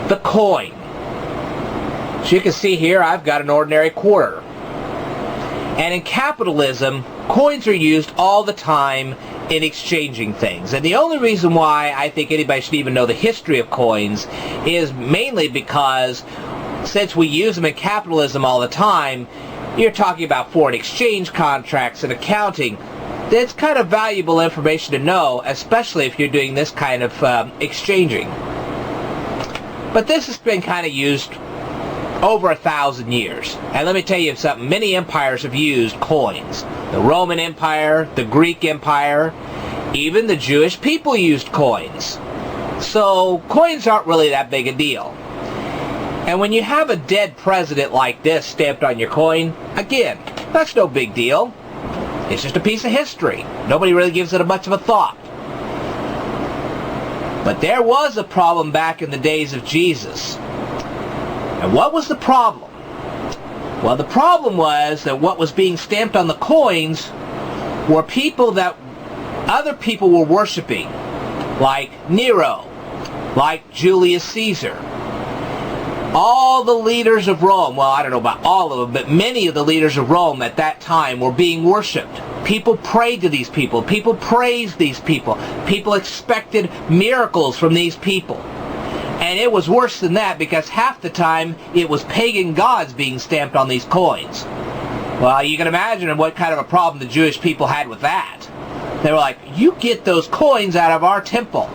the coin. So you can see here I've got an ordinary quarter. And in capitalism, coins are used all the time in exchanging things. And the only reason why I think anybody should even know the history of coins is mainly because since we use them in capitalism all the time, you're talking about foreign exchange contracts and accounting. That's kind of valuable information to know, especially if you're doing this kind of exchanging. But this has been kind of used over 1,000 years. And let me tell you something, many empires have used coins. The Roman Empire, the Greek Empire, even the Jewish people used coins. So coins aren't really that big a deal. And when you have a dead president like this stamped on your coin, again, that's no big deal. It's just a piece of history. Nobody really gives it much of a thought. But there was a problem back in the days of Jesus. And what was the problem? Well, the problem was that what was being stamped on the coins were people that other people were worshiping, like Nero, like Julius Caesar. All the leaders of Rome, well, I don't know about all of them, but many of the leaders of Rome at that time were being worshipped. People prayed to these people. People praised these people. People expected miracles from these people. And it was worse than that because half the time it was pagan gods being stamped on these coins. Well, you can imagine what kind of a problem the Jewish people had with that. They were like, you get those coins out of our temple.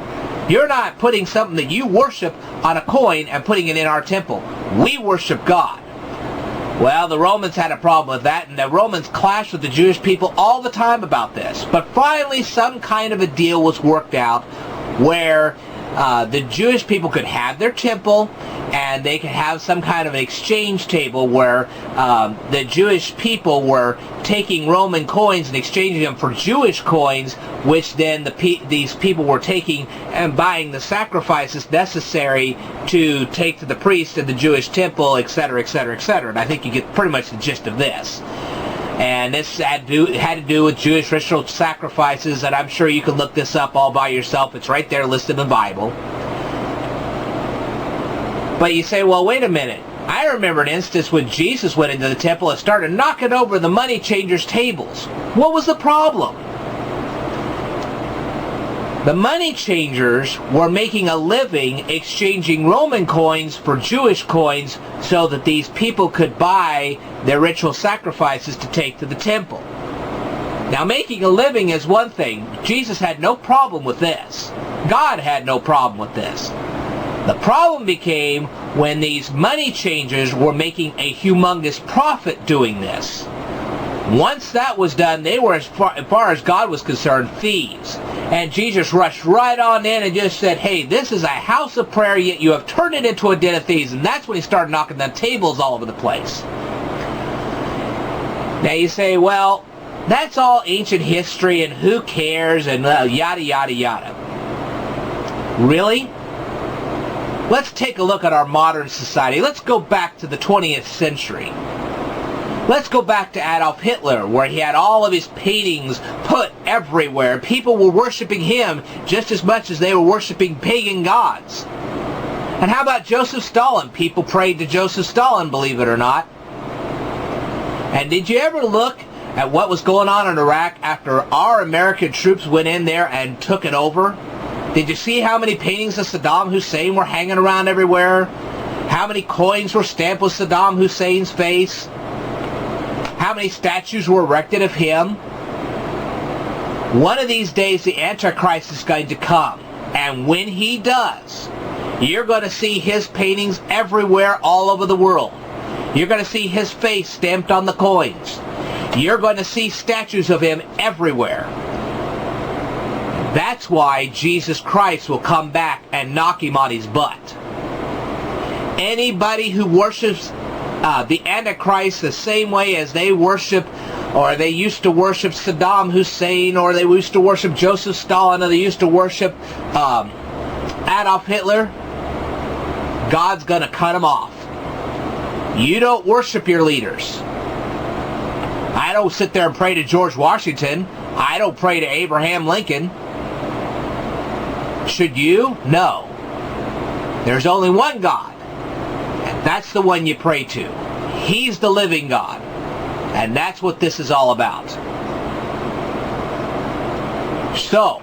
You're not putting something that you worship on a coin and putting it in our temple. We worship God. Well, the Romans had a problem with that, and the Romans clashed with the Jewish people all the time about this. But finally, some kind of a deal was worked out where the Jewish people could have their temple, and they could have some kind of an exchange table where the Jewish people were taking Roman coins and exchanging them for Jewish coins, which then these people were taking and buying the sacrifices necessary to take to the priest in the Jewish temple, etc., etc., etc. And I think you get pretty much the gist of this. And this had to do with Jewish ritual sacrifices, and I'm sure you can look this up all by yourself. It's right there listed in the Bible. But you say, well, wait a minute. I remember an instance when Jesus went into the temple and started knocking over the money changers' tables. What was the problem? The money changers were making a living exchanging Roman coins for Jewish coins so that these people could buy their ritual sacrifices to take to the temple. Now, making a living is one thing. Jesus had no problem with this. God had no problem with this. The problem became when these money changers were making a humongous profit doing this. Once that was done, they were, as far as God was concerned, thieves. And Jesus rushed right on in and just said, hey, this is a house of prayer, yet you have turned it into a den of thieves. And that's when he started knocking the tables all over the place. Now you say, well, that's all ancient history and who cares and yada, yada, yada. Really? Let's take a look at our modern society. Let's go back to the 20th century. Let's go back to Adolf Hitler, where he had all of his paintings put everywhere. People were worshiping him just as much as they were worshiping pagan gods. And how about Joseph Stalin? People prayed to Joseph Stalin, believe it or not. And did you ever look at what was going on in Iraq after our American troops went in there and took it over? Did you see how many paintings of Saddam Hussein were hanging around everywhere? How many coins were stamped with Saddam Hussein's face? How many statues were erected of him? One of these days the Antichrist is going to come. And when he does, you're going to see his paintings everywhere all over the world. You're going to see his face stamped on the coins. You're going to see statues of him everywhere. That's why Jesus Christ will come back and knock him on his butt. Anybody who worships the Antichrist the same way as they worship, or they used to worship Saddam Hussein, or they used to worship Joseph Stalin, or they used to worship Adolf Hitler, God's going to cut them off. You don't worship your leaders. I don't sit there and pray to George Washington. I don't pray to Abraham Lincoln. Should you? No. There's only one God, and that's the one you pray to. He's the living God, and that's what this is all about. So,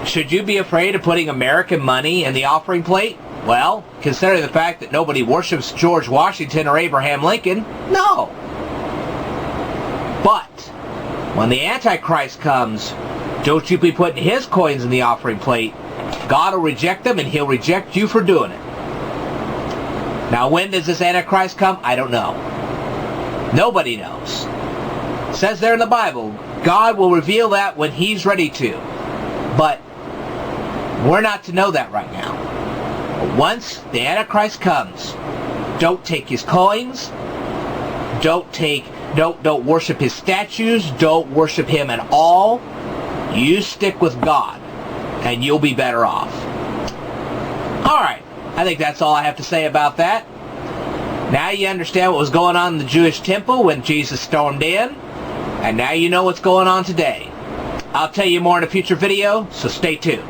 should you be afraid of putting American money in the offering plate? Well, considering the fact that nobody worships George Washington or Abraham Lincoln, no. But when the Antichrist comes, don't you be putting his coins in the offering plate. God will reject them, and he'll reject you for doing it. Now, when does this Antichrist come? I don't know. Nobody knows. It says there in the Bible, God will reveal that when he's ready to. But we're not to know that right now. But once the Antichrist comes, don't take his coins. Don't worship his statues. Don't worship him at all. You stick with God, and you'll be better off. All right. I think that's all I have to say about that. Now you understand what was going on in the Jewish temple when Jesus stormed in. And now you know what's going on today. I'll tell you more in a future video, so stay tuned.